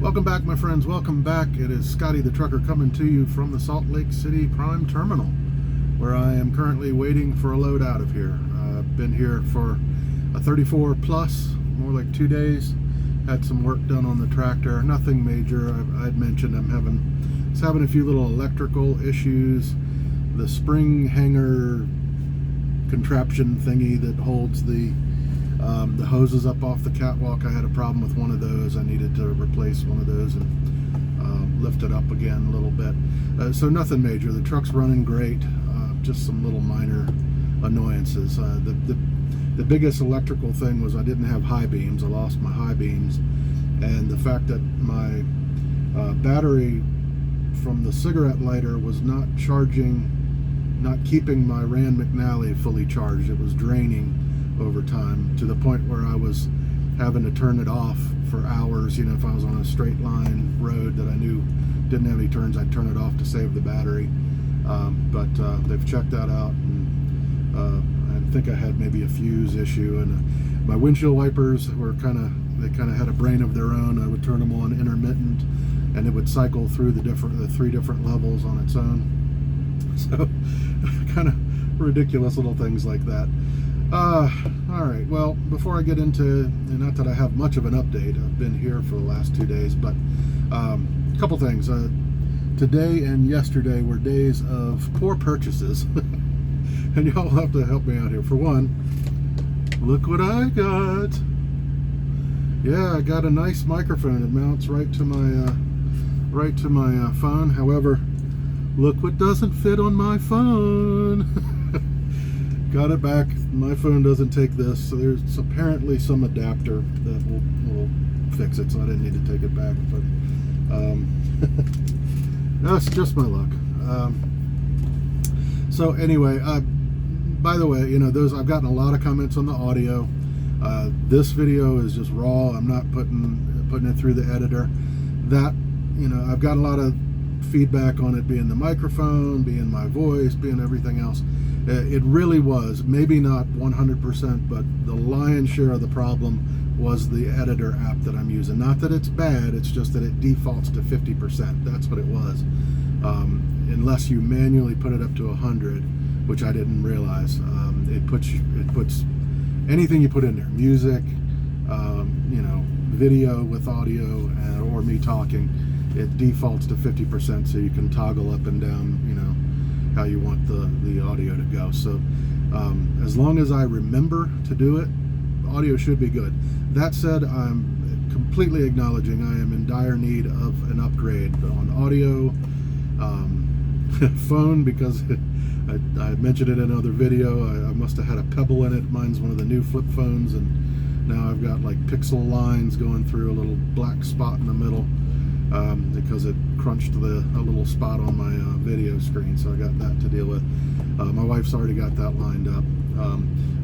Welcome back, my friends. Welcome back. It is Scotty the Trucker coming to you from the Salt Lake City Prime Terminal, where I am currently waiting for a load out of here. I've been here for a 34 plus, more like 2 days. Had some work done on the tractor. Nothing major. I'd mentioned I'm having a few little electrical issues. The spring hanger contraption thingy that holds the hoses up off the catwalk, I had a problem with one of those. I needed to replace one of those and lift it up again a little bit. So nothing major. The truck's running great. Just some little minor annoyances. The biggest electrical thing was I didn't have high beams. I lost my high beams, and the fact that my battery from the cigarette lighter was not keeping my Rand McNally fully charged. It was draining over time to the point where I was having to turn it off for hours. You know, if I was on a straight line road that I knew didn't have any turns, I'd turn it off to save the battery. But they've checked that out, and I think I had maybe a fuse issue, and my windshield wipers were kind of had a brain of their own. I would turn them on intermittent, and it would cycle through the 3 different levels on its own. So kind of ridiculous little things like that. All right, well, before I get into, not that I have much of an update, I've been here for the last 2 days, but a couple things. Today and yesterday were days of poor purchases, and y'all have to help me out here. For one, look what I got. Yeah, I got a nice microphone. It mounts right to my phone. However, look what doesn't fit on my phone. Got it back. My phone doesn't take this, so there's apparently some adapter that will fix it, so I didn't need to take it back, but that's just my luck. So anyway, by the way, you know, I've gotten a lot of comments on the audio. This video is just raw. I'm not putting it through the editor. That, you know, I've got a lot of feedback on it being the microphone, being my voice, being everything else. It really was, maybe not 100%, but the lion's share of the problem was the editor app that I'm using. Not that it's bad, it's just that it defaults to 50%. That's what it was. Unless you manually put it up to 100, which I didn't realize. It puts anything you put in there, music, you know, video with audio, or me talking, it defaults to 50%, so you can toggle up and down, you know, how you want the audio to go. So as long as I remember to do it, audio should be good. That said, I'm completely acknowledging I am in dire need of an upgrade on audio, phone, because I mentioned it in another video. I must have had a pebble in it. Mine's one of the new flip phones, and now I've got like pixel lines going through a little black spot in the middle. Because it crunched a little spot on my video screen, so I got that to deal with. My wife's already got that lined up.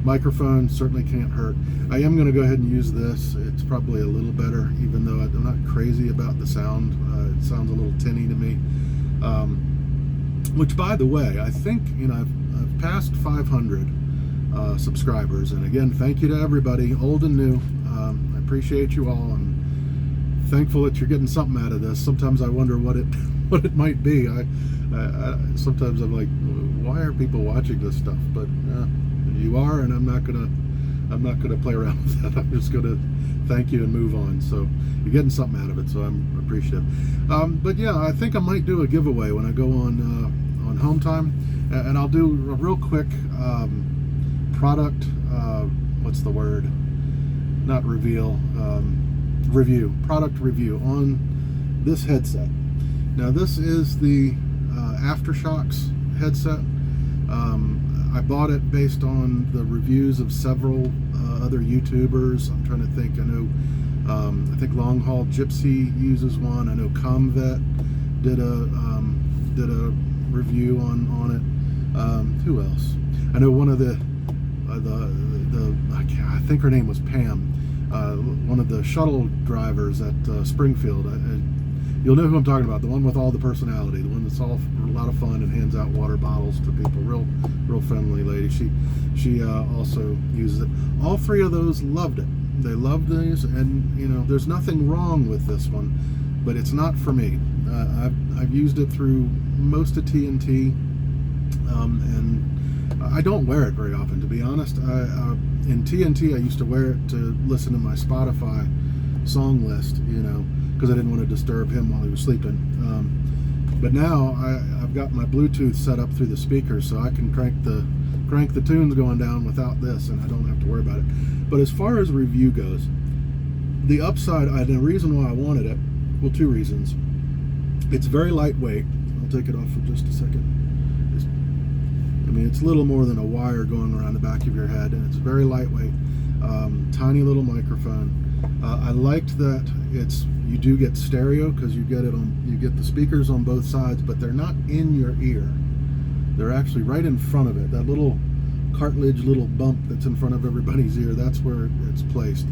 Microphone certainly can't hurt. I am going to go ahead and use this. It's probably a little better, even though I'm not crazy about the sound. It sounds a little tinny to me. Which, by the way, I think, you know, I've passed 500 subscribers, and again, thank you to everybody, old and new. I appreciate you all, and thankful that you're getting something out of this. Sometimes I wonder what it might be. I sometimes I'm like, why are people watching this stuff? But you are, and I'm not gonna play around with that. I'm just gonna thank you and move on. So you're getting something out of it, so I'm appreciative. But yeah, I think I might do a giveaway when I go on Home Time, and I'll do a real quick product. What's the word? Not reveal. Product review on this headset. Now, this is the Aftershocks headset. I bought it based on the reviews of several other YouTubers. I'm trying to think. I know I think Long Haul Gypsy uses one. I know Comvet did a review on it. Who else? I know one of the I think her name was Pam. One of the shuttle drivers at Springfield. You'll know who I'm talking about, the one with all the personality, the one that's all a lot of fun and hands out water bottles to people. Real friendly lady. She also uses it. All 3 of those loved it. They loved these, and you know, there's nothing wrong with this one. but it's not for me. I've used it through most of TNT, and I don't wear it very often, to be honest. In TNT, I used to wear it to listen to my Spotify song list, you know, because I didn't want to disturb him while he was sleeping. But now I've got my Bluetooth set up through the speakers, so I can crank the tunes going down without this, and I don't have to worry about it. But as far as review goes, the upside, the reason why I wanted it, well, two reasons. It's very lightweight. I'll take it off for just a second. I mean, it's little more than a wire going around the back of your head, and it's very lightweight. Tiny little microphone. I liked that you do get stereo, because you get the speakers on both sides, but they're not in your ear. They're actually right in front of it. That little cartilage, little bump that's in front of everybody's ear, that's where it's placed.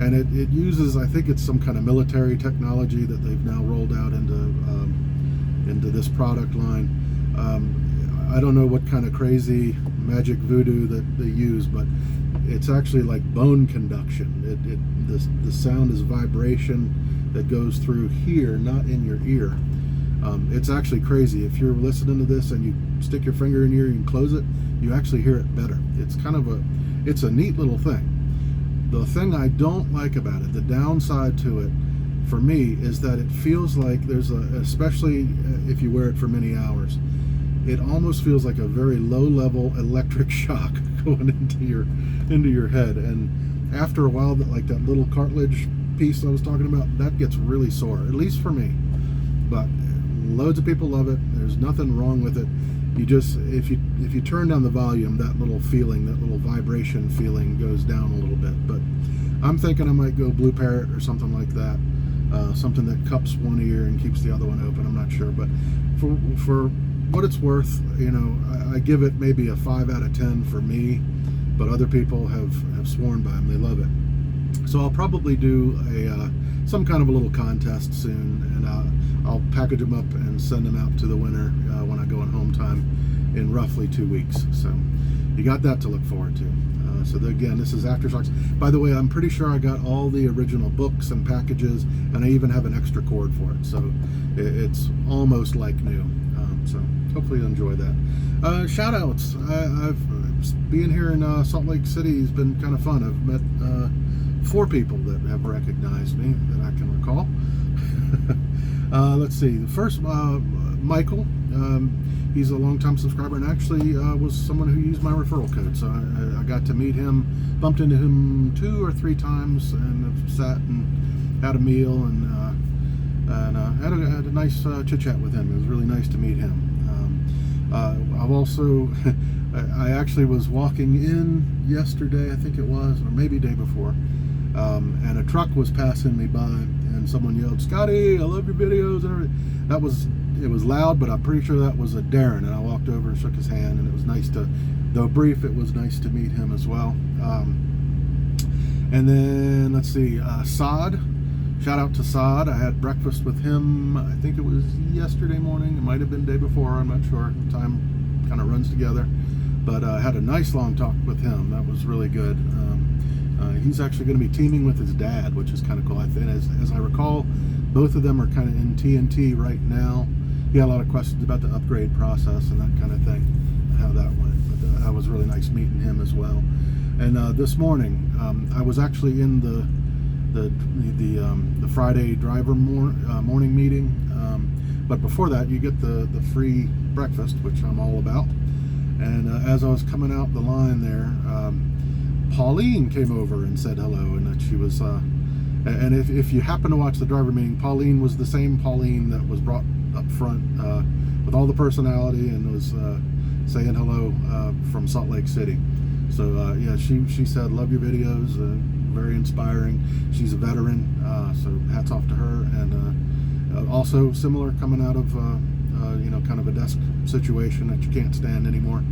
And it uses, I think it's some kind of military technology that they've now rolled out into this product line. I don't know what kind of crazy magic voodoo that they use, but it's actually like bone conduction. The sound is vibration that goes through here, not in your ear. It's actually crazy. If you're listening to this and you stick your finger in your ear and close it, you actually hear it better. It's it's a neat little thing. The thing I don't like about it, the downside to it, for me, is that it feels like especially if you wear it for many hours, it almost feels like a very low-level electric shock going into your head. And after a while, like that little cartilage piece I was talking about, that gets really sore, at least for me. But loads of people love it. There's nothing wrong with it. You just, if you turn down the volume, that little feeling, that little vibration feeling goes down a little bit. But I'm thinking I might go Blue Parrot or something like that. Something that cups one ear and keeps the other one open. I'm not sure, but for what it's worth, you know, I give it maybe a 5 out of 10 for me, but other people have sworn by them. They love it. So I'll probably do some kind of a little contest soon, and I'll package them up and send them out to the winner when I go on home time in roughly 2 weeks. So you got that to look forward to. So again, this is Aftershocks. By the way, I'm pretty sure I got all the original books and packages, and I even have an extra cord for it. So it's almost like new. So hopefully you enjoy that. Shout outs. I've being here in Salt Lake City has been kind of fun. I've met 4 people that have recognized me that I can recall. Let's see. The first, Michael. He's a longtime subscriber, and actually was someone who used my referral code. So I got to meet him, bumped into him 2 or 3 times, and have sat and had a meal and had a nice chit chat with him. It was really nice to meet him. I've also, I actually was walking in yesterday, I think it was, or maybe day before, and a truck was passing me by, and someone yelled, "Scotty, I love your videos," and everything. It was loud, but I'm pretty sure that was a Darren, and I walked over and shook his hand, and it was nice to, though brief, it was nice to meet him as well. And then, let's see, Saad. Shout out to Saad. I had breakfast with him, I think it was yesterday morning. It might have been day before, I'm not sure. Time kind of runs together. But I had a nice long talk with him. That was really good. He's actually going to be teaming with his dad, which is kind of cool. I think, as I recall, both of them are kind of in TNT right now. He had a lot of questions about the upgrade process and that kind of thing, how that went. But that was really nice meeting him as well. And this morning, I was actually in the Friday driver morning meeting. But before that, you get the free breakfast, which I'm all about. And as I was coming out the line there, Pauline came over and said hello, and that she was, and if you happen to watch the driver meeting, Pauline was the same Pauline that was brought up front with all the personality and was saying hello from Salt Lake City. So yeah, she said, "Love your videos, very inspiring." She's a veteran, so hats off to her. And also similar, coming out of you know, kind of a desk situation that you can't stand anymore,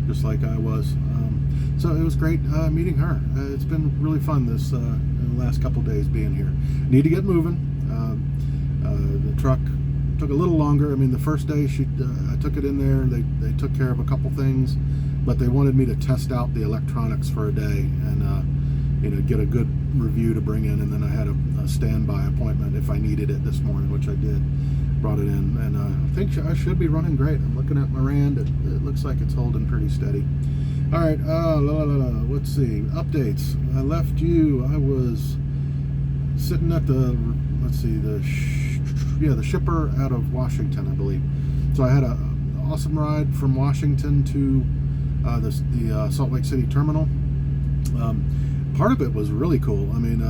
just like I was. So it was great meeting her. It's been really fun this in the last couple days being here. Need to get moving. The truck took a little longer. I mean, the first day I took it in there. They took care of a couple things, but they wanted me to test out the electronics for a day and you know, get a good review to bring in, and then I had a standby appointment. if I needed it this morning, which I did. Brought it in, and I think I should be running great. I'm looking at my Rand. It looks like it's holding pretty steady. All right, let's see. Updates. I left you. I was sitting at the, let's see, the shipper out of Washington, I believe. So I had an awesome ride from Washington to the Salt Lake City terminal. Part of it was really cool. I mean,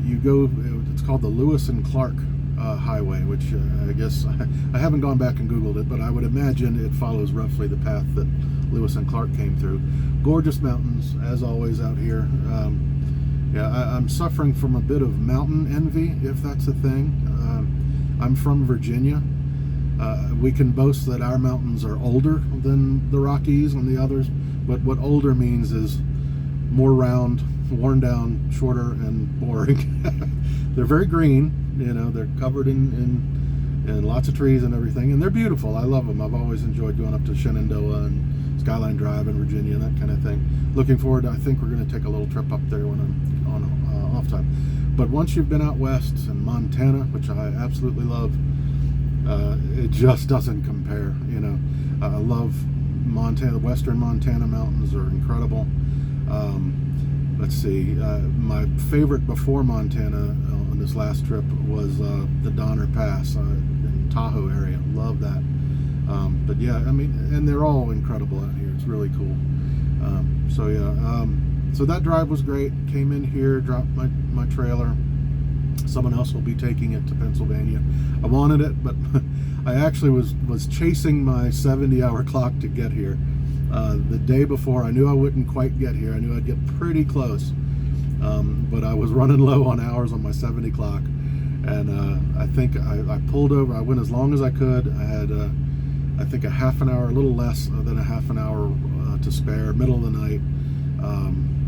you go, it's called the Lewis and Clark highway, which I guess I haven't gone back and Googled it, but I would imagine it follows roughly the path that Lewis and Clark came through. Gorgeous mountains, as always, out here. Yeah, I'm suffering from a bit of mountain envy, if that's a thing. I'm from Virginia. We can boast that our mountains are older than the Rockies and the others, but what older means is more round, worn down, shorter, and boring. They're very green, you know, they're covered in lots of trees and everything, and they're beautiful. I love them. I've always enjoyed going up to Shenandoah and Skyline Drive in Virginia and that kind of thing. Looking forward to, I think we're going to take a little trip up there when I'm on off time. But once you've been out west in Montana, which I absolutely love, it just doesn't compare. You know, I love Montana. The western Montana mountains are incredible. Let's see, my favorite before Montana on this last trip was the Donner Pass in Tahoe area. Love that. But yeah, I mean, and they're all incredible out here. It's really cool. So yeah, so that drive was great. Came in here, dropped my trailer. Someone else will be taking it to Pennsylvania. I wanted it, but I actually was chasing my 70-hour clock to get here. The day before, I knew I wouldn't quite get here. I knew I'd get pretty close, but I was running low on hours on my 70 clock, and I think I pulled over. I went as long as I could. I had, I think, a half an hour, a little less than a half an hour to spare, middle of the night.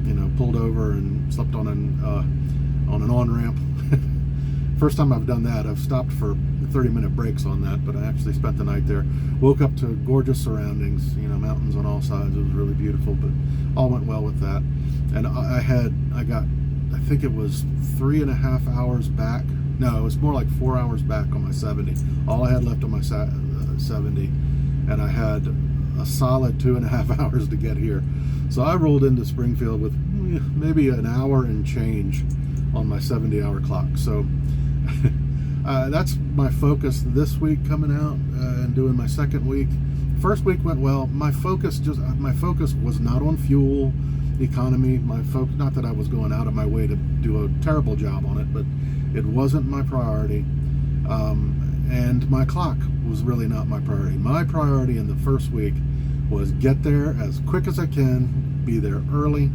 You know, pulled over and slept on an on-ramp. First time I've done that. I've stopped for 30-minute breaks on that, but I actually spent the night there. Woke up to gorgeous surroundings, you know, mountains on all sides. It was really beautiful, but all went well with that. And I got, I think it was 3.5 hours back. No, it was more like 4 hours back on my 70. All I had left on my 70, and I had a solid 2.5 hours to get here. So I rolled into Springfield with maybe an hour and change on my 70-hour clock. So that's my focus this week, coming out and doing my second week. First week went well. My focus was not on fuel economy. Not that I was going out of my way to do a terrible job on it, but it wasn't my priority. And my clock was really not my priority. My priority in the first week was get there as quick as I can, be there early,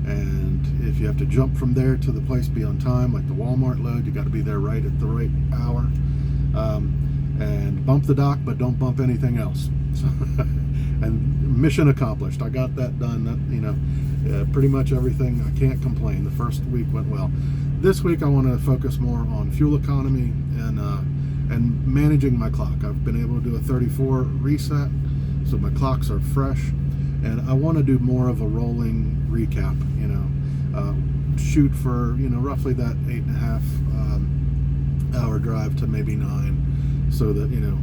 and if you have to jump from there to the place, be on time, like the Walmart load, you got to be there right at the right hour, and bump the dock, but don't bump anything else. And mission accomplished. I got that done. You know, pretty much everything. I can't complain. The first week went well. This week I want to focus more on fuel economy and managing my clock. I've been able to do a 34 reset, so my clocks are fresh, and I want to do more of a rolling recap, you know, shoot for, you know, roughly that 8.5 hour drive to maybe 9, so that, you know,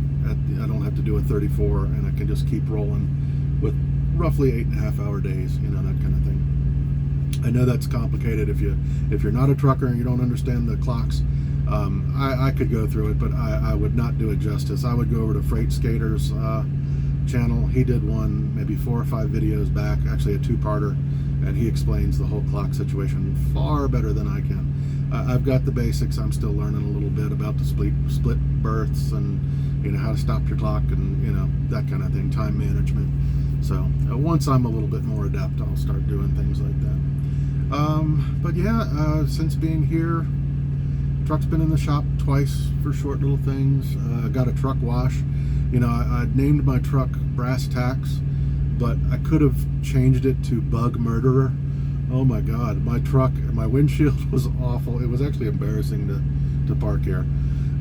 I don't have to do a 34 and I can just keep rolling with roughly 8.5 hour days, you know, that kind of thing. I know that's complicated if you're not a trucker and you don't understand the clocks. I could go through it, but I would not do it justice. I would go over to Freight Skater's channel. He did one maybe 4 or 5 videos back, actually a 2-parter, and he explains the whole clock situation far better than I can. I've got the basics. I'm still learning a little bit about the split berths and, you know, how to stop your clock and, you know, that kind of thing, time management. So once I'm a little bit more adept, I'll start doing things like that. But yeah, since being here, truck's been in the shop twice for short little things. Got a truck wash. You know, I named my truck Brass Tacks, but I could have changed it to Bug Murderer. Oh my God, my truck, my windshield was awful. It was actually embarrassing to park here.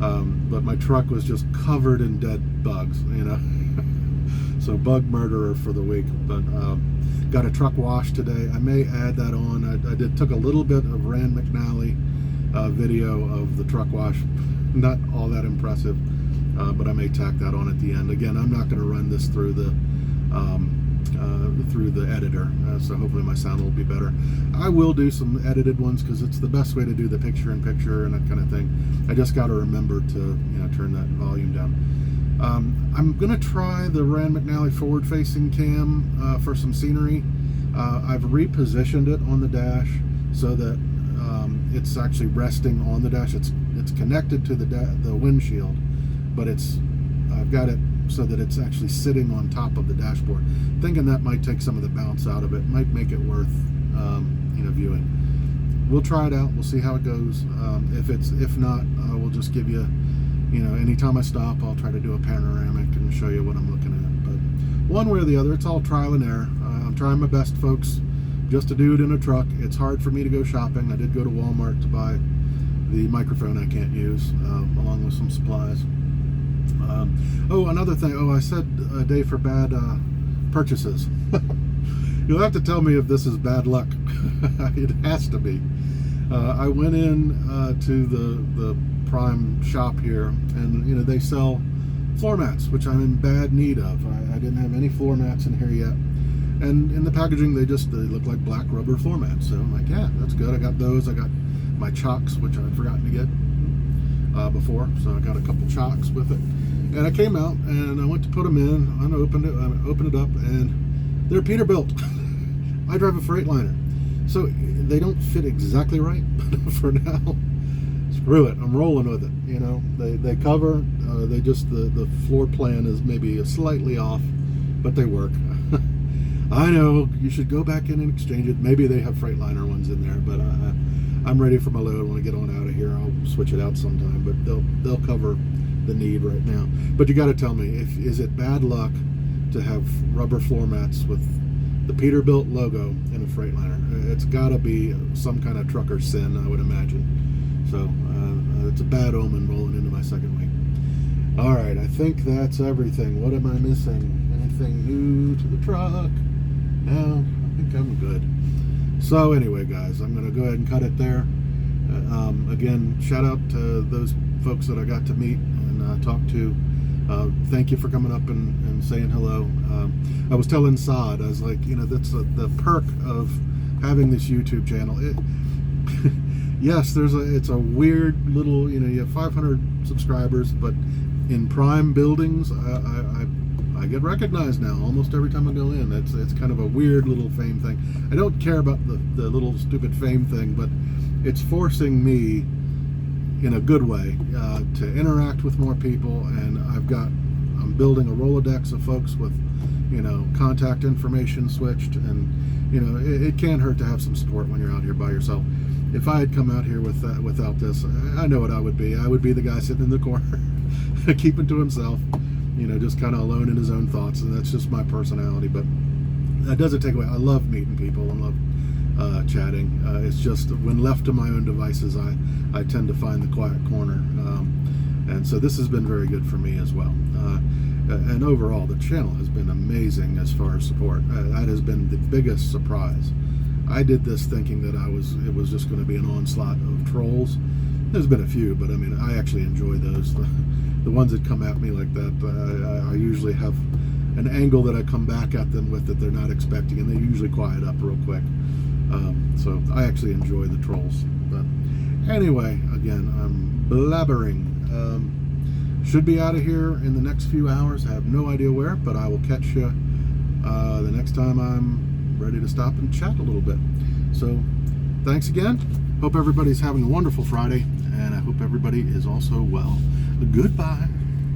But my truck was just covered in dead bugs, you know. So Bug Murderer for the week. But got a truck wash today. I may add that on. I took a little bit of Rand McNally video of the truck wash. Not all that impressive, but I may tack that on at the end. Again, I'm not going to run this through the editor, so hopefully my sound will be better. I will do some edited ones because it's the best way to do the picture-in-picture and that kind of thing. I just got to remember to turn that volume down. I'm going to try the Rand McNally forward-facing cam for some scenery. I've repositioned it on the dash so that it's actually resting on the dash. It's connected to the windshield, but I've got it so that it's actually sitting on top of the dashboard. Thinking that might take some of the bounce out of it, might make it worth viewing. We'll try it out. We'll see how it goes. If not, we'll just give you, anytime I stop, I'll try to do a panoramic and show you what I'm looking at. But one way or the other, it's all trial and error. I'm trying my best, folks. Just a dude in a truck. It's hard for me to go shopping. I did go to Walmart to buy the microphone I can't use, along with some supplies. Another thing. I said a day for bad purchases. You'll have to tell me if this is bad luck. It has to be. I went in to the Prime shop here, and they sell floor mats, which I'm in bad need of. I didn't have any floor mats in here yet, and in the packaging they look like black rubber floor mats. So I'm like, yeah, that's good. I got those. I got my chocks, which I'd forgotten to get before, so I got a couple chocks with it. And I came out and I went to put them in. I opened it up, and they're Peterbilt. I drive a Freightliner, so they don't fit exactly right. But for now, screw it. I'm rolling with it. They cover. The floor plan is maybe slightly off, but they work. I know you should go back in and exchange it. Maybe they have Freightliner ones in there, but I'm ready for my load. When I get on out of here, I'll switch it out sometime. But they'll cover the need right now. But you got to tell me, is it bad luck to have rubber floor mats with the Peterbilt logo in a Freightliner? It's got to be some kind of trucker sin, I would imagine. So it's a bad omen rolling into my second week. All right, I think that's everything. What am I missing? Anything new to the truck? No, I think I'm good. So anyway, guys, I'm going to go ahead and cut it there. Again, shout out to those folks that I got to meet and talk to. Thank you for coming up and saying hello. I was telling Saad, I was like, that's the perk of having this YouTube channel. Yes, it's a weird little, you have 500 subscribers, but in Prime buildings, I get recognized now almost every time I go in. It's kind of a weird little fame thing. I don't care about the little stupid fame thing, but it's forcing me in a good way to interact with more people, and I'm building a Rolodex of folks with contact information switched, and it can't hurt to have some support when you're out here by yourself. If I had come out here without this, I know what I would be. I would be the guy sitting in the corner keeping to himself, just kind of alone in his own thoughts, and that's just my personality. But that doesn't take away. I love meeting people and love chatting. It's just when left to my own devices, I tend to find the quiet corner, and so this has been very good for me as well. And overall, the channel has been amazing as far as support. That has been the biggest surprise. I did this thinking that it was just going to be an onslaught of trolls. There's been a few, but I mean, I actually enjoy those. The ones that come at me like that, I usually have an angle that I come back at them with that they're not expecting, and they usually quiet up real quick. So I actually enjoy the trolls. But anyway, again, I'm blabbering. Should be out of here in the next few hours. I have no idea where, but I will catch you the next time I'm ready to stop and chat a little bit. So thanks again. Hope everybody's having a wonderful Friday, and I hope everybody is also well. Goodbye.